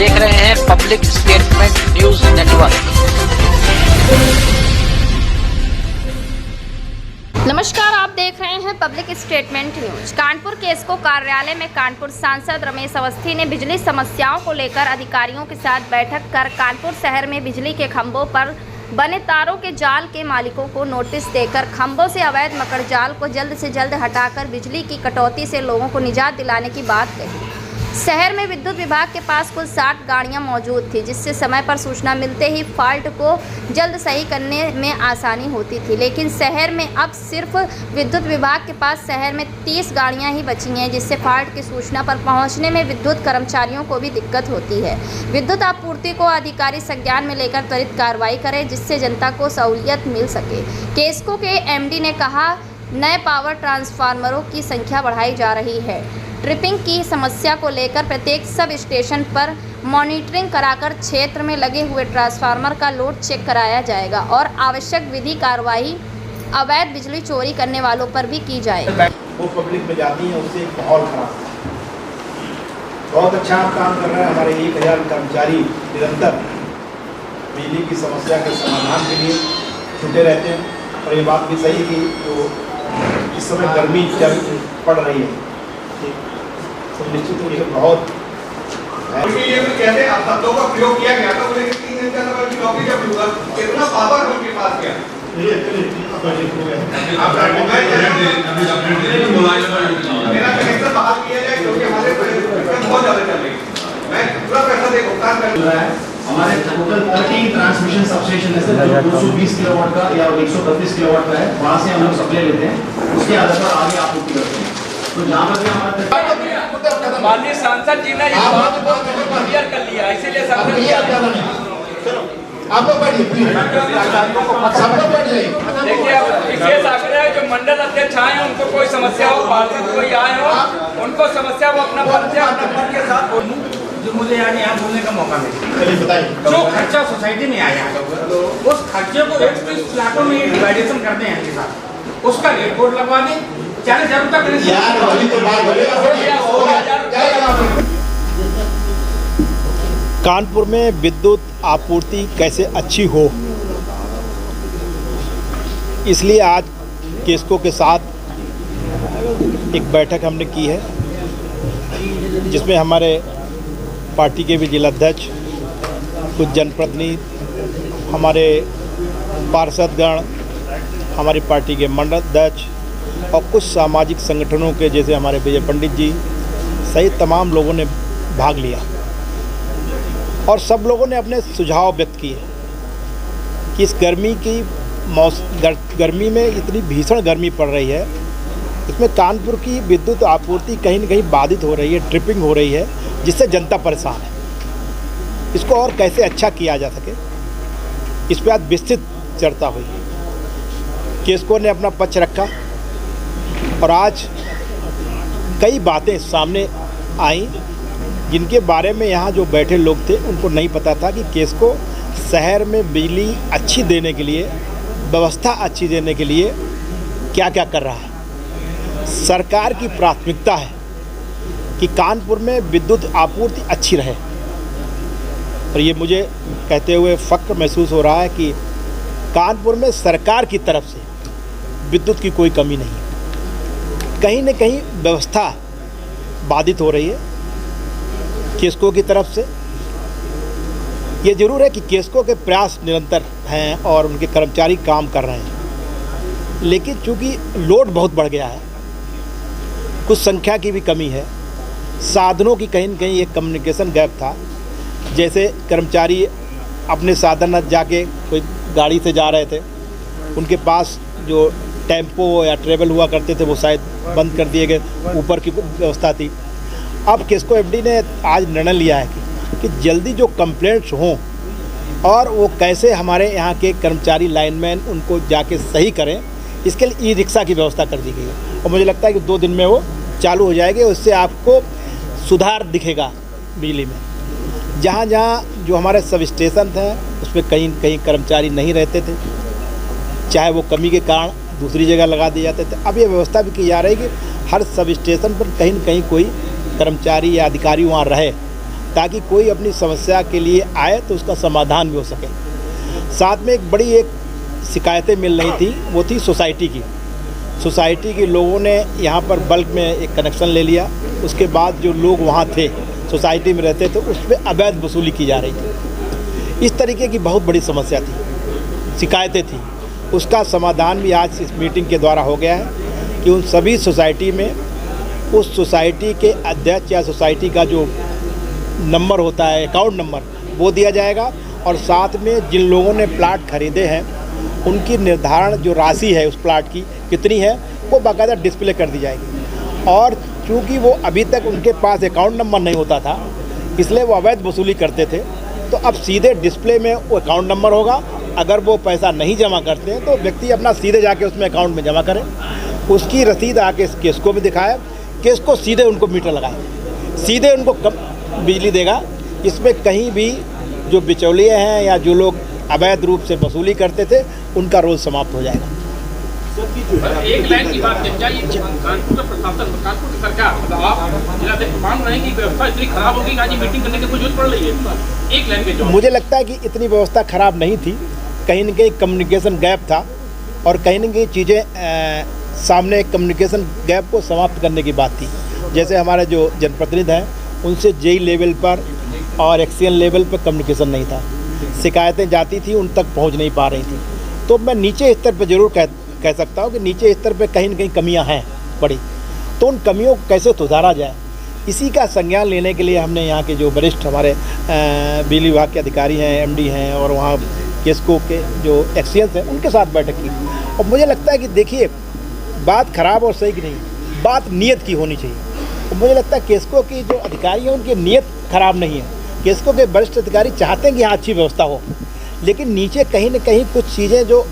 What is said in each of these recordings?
देख रहे हैं पब्लिक स्टेटमेंट न्यूज नेटवर्क। नमस्कार, आप देख रहे हैं पब्लिक स्टेटमेंट न्यूज। कानपुर केसको कार्यालय में कानपुर सांसद रमेश अवस्थी ने बिजली समस्याओं को लेकर अधिकारियों के साथ बैठक कर कानपुर शहर में बिजली के खंभों पर बने तारों के जाल के मालिकों को नोटिस देकर खंभों से अवैध मकड़ जाल को जल्द से जल्द हटाकर बिजली की कटौती से लोगों को निजात दिलाने की बात कही। शहर में विद्युत विभाग के पास कुल 60 गाड़ियां मौजूद थी, जिससे समय पर सूचना मिलते ही फॉल्ट को जल्द सही करने में आसानी होती थी। लेकिन शहर में अब सिर्फ विद्युत विभाग के पास शहर में 30 गाड़ियां ही बची हैं, जिससे फॉल्ट की सूचना पर पहुंचने में विद्युत कर्मचारियों को भी दिक्कत होती है। विद्युत आपूर्ति को अधिकारी संज्ञान में लेकर त्वरित कार्रवाई करें, जिससे जनता को सहूलियत मिल सके। केसको के एमडी ने कहा, नए पावर ट्रांसफार्मरों की संख्या बढ़ाई जा रही है। ट्रिपिंग की समस्या को लेकर प्रत्येक सब स्टेशन पर मॉनिटरिंग कराकर क्षेत्र में लगे हुए ट्रांसफार्मर का लोड चेक कराया जाएगा और आवश्यक विधि कार्रवाई अवैध बिजली चोरी करने वालों पर भी की जाए। वो पब्लिक में जाती है, उससे एक माहौल खराब। बहुत अच्छा आप काम कर रहे हैं। हमारे 1000 कर्मचारी निरंतर बिजली की समस्या के समाधान के लिए जुटे रहते हैं। और ये बात भी सही कि तो इस समय गर्मी जब पड़ रही है तो निश्चित रूप से बहुत ये भी कहते हैं शब्दों का प्रयोग किया गया था। बोले कि 3 दिन का समय की नौकरी जब होगा कितना पावर उनके पास गया। मेरा कनेक्शन बहाल किया जाए क्योंकि हमारे बहुत ज़्यादा चल रही है। मैं पूरा पैसा दे भुगतान कर रहा है। हमारे टोटल 13 ट्रांसमिशन सबस्टेशन है सर, जो 220 किलोवाट का या 132 किलोवाट का है, वहाँ से हम लोग सप्लाई लेते हैं। उसके आधार पर आगे आपूर्ति करते हैं। तो जहाँ पर हमारा माननीय सांसद जी ने इस बात को क्लियर कर लिया, इसीलिए सांसद जी आप लोग बैठिए, सब लोग बैठिए। देखिए, अब विशेष आग्रह है जो मंडल अध्यक्ष आए हैं, उनको कोई समस्या हो, पार्षद कोई आए हो, उनको समस्या वो अपना परिचय अपने पद के साथ जो मुझे यहाँ बोलने का मौका मिला। चलिए बताइए। जो खर्चा सोसाइटी में आया उस खर्चे को 120 लाखों में डिवाइडेशन करते हैं के साथ, उसका रेट बोर्ड लगवा दें। 40,000 रुपये यार अभी तो बात कानपुर में विद्युत आपूर्ति कैसे अच्छी हो, इसलिए आज केसको के साथ एक बैठक हमने की है, जिसमें हमारे पार्टी के भी जिलाध्यक्ष, कुछ जनप्रतिनिधि, हमारे पार्षदगण, हमारी पार्टी के मंडल अध्यक्ष और कुछ सामाजिक संगठनों के जैसे हमारे विजय पंडित जी सहित तमाम लोगों ने भाग लिया और सब लोगों ने अपने सुझाव व्यक्त किए कि इस गर्मी में इतनी भीषण गर्मी पड़ रही है, इसमें कानपुर की विद्युत आपूर्ति कहीं न कहीं बाधित हो रही है, ट्रिपिंग हो रही है, जिससे जनता परेशान है। इसको और कैसे अच्छा किया जा सके, इस पर आज विस्तृत चर्चा हुई। केसको ने अपना पक्ष रखा और आज कई बातें सामने आई जिनके बारे में यहाँ जो बैठे लोग थे उनको नहीं पता था कि केसको शहर में बिजली अच्छी देने के लिए, व्यवस्था अच्छी देने के लिए क्या क्या कर रहा है। सरकार की प्राथमिकता है कि कानपुर में विद्युत आपूर्ति अच्छी रहे और ये मुझे कहते हुए फ़ख्र महसूस हो रहा है कि कानपुर में सरकार की तरफ से विद्युत की कोई कमी नहीं है। कहीं न कहीं व्यवस्था बाधित हो रही है केसको की तरफ से। ये ज़रूर है कि केसको के प्रयास निरंतर हैं और उनके कर्मचारी काम कर रहे हैं, लेकिन चूँकि लोड बहुत बढ़ गया है, कुछ संख्या की भी कमी है, साधनों की कहीं न कहीं एक कम्युनिकेशन गैप था। जैसे कर्मचारी अपने साधन जाके कोई गाड़ी से जा रहे थे, उनके पास जो टेम्पो या ट्रेवल हुआ करते थे वो शायद बंद कर दिए गए, ऊपर की व्यवस्था थी। अब केसको एमडी ने आज निर्णय लिया है कि जल्दी जो कंप्लेंट्स हों और वो कैसे हमारे यहाँ के कर्मचारी लाइनमैन उनको जाके सही करें, इसके लिए ई-रिक्शा की व्यवस्था कर दी गई है और मुझे लगता है कि 2 दिन में वो चालू हो जाएगी। उससे आपको सुधार दिखेगा बिजली में। जहाँ जहाँ जो हमारे सब स्टेशन थे उसमें कहीं कहीं कर्मचारी नहीं रहते थे, चाहे वो कमी के कारण दूसरी जगह लगा दिए जाते थे। अब ये व्यवस्था भी की जा रही है कि हर सब स्टेशन पर कहीं न कहीं कोई कर्मचारी या अधिकारी वहाँ रहे ताकि कोई अपनी समस्या के लिए आए तो उसका समाधान भी हो सके। साथ में एक शिकायतें मिल रही थी, वो थी सोसाइटी की। सोसाइटी के लोगों ने यहाँ पर बल्क में एक कनेक्शन ले लिया, उसके बाद जो लोग वहाँ थे सोसाइटी में रहते तो उस पर अवैध वसूली की जा रही थी। इस तरीके की बहुत बड़ी समस्या थी, शिकायतें थी। उसका समाधान भी आज इस मीटिंग के द्वारा हो गया है कि उन सभी सोसाइटी में उस सोसाइटी के अध्यक्ष या सोसाइटी का जो नंबर होता है, अकाउंट नंबर, वो दिया जाएगा और साथ में जिन लोगों ने प्लाट खरीदे हैं उनकी निर्धारण जो राशि है उस प्लाट की कितनी है वो बाकायदा डिस्प्ले कर दी जाएगी। और चूँकि वो अभी तक उनके पास अकाउंट नंबर नहीं होता था इसलिए वो अवैध वसूली करते थे, तो अब सीधे डिस्प्ले में वो अकाउंट नंबर होगा। अगर वो पैसा नहीं जमा करते हैं तो व्यक्ति अपना सीधे जाके उसमें अकाउंट में जमा करें, उसकी रसीद आके केस को भी दिखाए, केस को सीधे उनको मीटर लगाए, सीधे उनको कम बिजली देगा। इसमें कहीं भी जो बिचौलिए हैं या जो लोग अवैध रूप से वसूली करते थे उनका रोल समाप्त हो जाएगा। एक लाइन की बात है, क्या ये कानपुर का प्रशासन, कानपुर की सरकार, मतलब आप जिलाध्यक्ष मान रहे हैं कि व्यवस्था इतनी खराब होगी कि आज मीटिंग करने की कोई जरूरत पड़ रही है? एक लाइन के जवाब। मुझे लगता है कि इतनी व्यवस्था खराब नहीं थी, कहीं न कहीं कम्युनिकेशन गैप था और कहीं न कहीं चीज़ें सामने कम्युनिकेशन गैप को समाप्त करने की बात थी। जैसे हमारे जो जनप्रतिनिधि हैं उनसे जेई लेवल पर और एक्सीएन लेवल पर कम्युनिकेशन नहीं था, शिकायतें जाती थी उन तक पहुंच नहीं पा रही थी। तो मैं नीचे स्तर पर ज़रूर कह सकता हूं कि नीचे स्तर पर कहीं न कहीं कमियां हैं बड़ी, तो उन कमियों को कैसे सुधारा जाए इसी का संज्ञान लेने के लिए हमने यहाँ के जो वरिष्ठ हमारे बिजली विभाग के अधिकारी हैं, एमडी हैं और वहाँ केसको के जो एक्सीएंस हैं उनके साथ बैठक की। और मुझे लगता है कि देखिए बात ख़राब और सही की नहीं, बात नीयत की होनी चाहिए। और मुझे लगता है केसको की जो अधिकारी हैं उनकी नीयत ख़राब नहीं है। केसको के वरिष्ठ अधिकारी चाहते हैं कि यहाँ अच्छी व्यवस्था हो, लेकिन नीचे कहीं न कहीं कुछ चीज़ें जो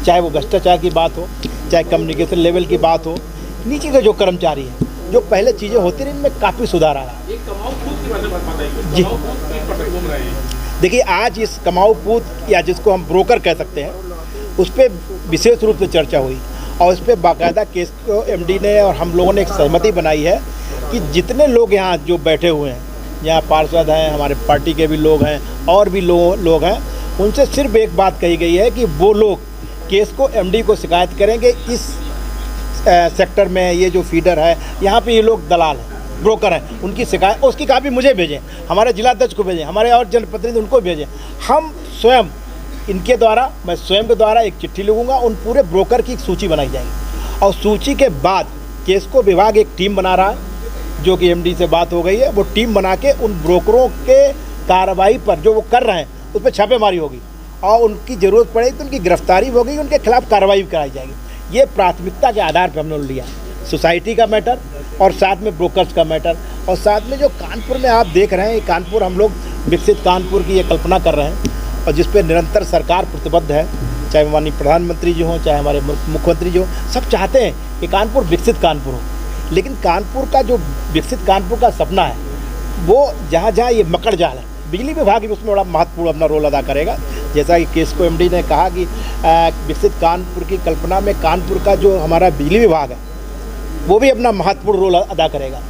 चाहे वो भ्रष्टाचार की बात हो, चाहे कम्युनिकेशन लेवल की बात हो, नीचे के जो कर्मचारी हैं जो पहले चीज़ें होती रही इनमें काफ़ी सुधार आया। जी देखिए आज इस कमाऊ पूत या जिसको हम ब्रोकर कह सकते हैं उस पर विशेष रूप से चर्चा हुई और उस पर बाकायदा केस को एमडी ने और हम लोगों ने एक सहमति बनाई है कि जितने लोग यहाँ जो बैठे हुए हैं, यहाँ पार्षद हैं, हमारे पार्टी के भी लोग हैं और भी लोग हैं, उनसे सिर्फ एक बात कही गई है कि वो लोग केस को एमडी को शिकायत करेंगे इस सेक्टर में ये जो फीडर है यहाँ पे ये लोग दलाल हैं, ब्रोकर हैं, उनकी शिकायत उसकी कापी मुझे भेजें, हमारे जिलाध्यक्ष को भेजें, हमारे और जनप्रतिनिधि उनको भेजें। हम स्वयं इनके द्वारा, मैं स्वयं के द्वारा एक चिट्ठी लिखूँगा, उन पूरे ब्रोकर की एक सूची बनाई जाएगी और सूची के बाद केसको विभाग एक टीम बना रहा है जो कि एमडी से बात हो गई है, वो टीम बना के उन ब्रोकरों के कार्रवाई पर जो वो कर रहे हैं उस पर छापेमारी होगी और उनकी ज़रूरत पड़ेगी तो उनकी गिरफ्तारी होगी, उनके खिलाफ कार्रवाई भी कराई जाएगी। ये प्राथमिकता के आधार पर हमने लिया, सोसाइटी का मैटर और साथ में ब्रोकर्स का मैटर और साथ में जो कानपुर में आप देख रहे हैं, कानपुर हम लोग विकसित कानपुर की ये कल्पना कर रहे हैं और जिस पे निरंतर सरकार प्रतिबद्ध है, चाहे माननीय प्रधानमंत्री जी हों, चाहे हमारे मुख्यमंत्री जी हों, सब चाहते हैं कि कानपुर विकसित कानपुर हो। लेकिन कानपुर का जो विकसित कानपुर का सपना है वो जहाँ जहाँ ये मकड़ जाल है, बिजली विभाग भी उसमें बड़ा महत्वपूर्ण अपना रोल अदा करेगा। जैसा कि केसको एमडी ने कहा कि विकसित कानपुर की कल्पना में कानपुर का जो हमारा बिजली विभाग है वो भी अपना महत्वपूर्ण रोल अदा करेगा।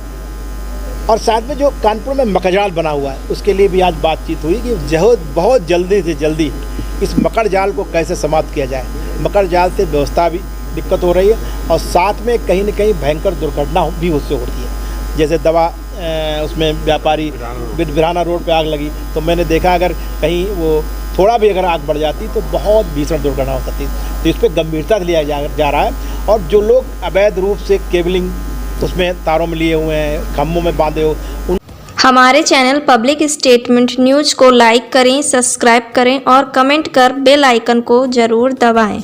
और साथ में जो कानपुर में मकड़जाल बना हुआ है उसके लिए भी आज बातचीत हुई कि बहुत जल्दी से जल्दी इस मकड़ जाल को कैसे समाप्त किया जाए। मकड़ जाल से व्यवस्था भी दिक्कत हो रही है और साथ में कहीं न कहीं भयंकर दुर्घटना भी उससे होती है। जैसे दवा उसमें व्यापारी बिरहाना रोड पे आग लगी तो मैंने देखा अगर कहीं वो थोड़ा भी अगर आग बढ़ जाती तो बहुत भीषण दुर्घटना हो सकती। तो इस पर गंभीरता से लिया जा रहा है और जो लोग अवैध रूप से केबलिंग उसमें तारों में लिए हुए हैं, खम्भों में बांधे हो। हमारे चैनल पब्लिक स्टेटमेंट न्यूज़ को लाइक करें, सब्सक्राइब करें और कमेंट कर बेल आइकन को ज़रूर दबाएं।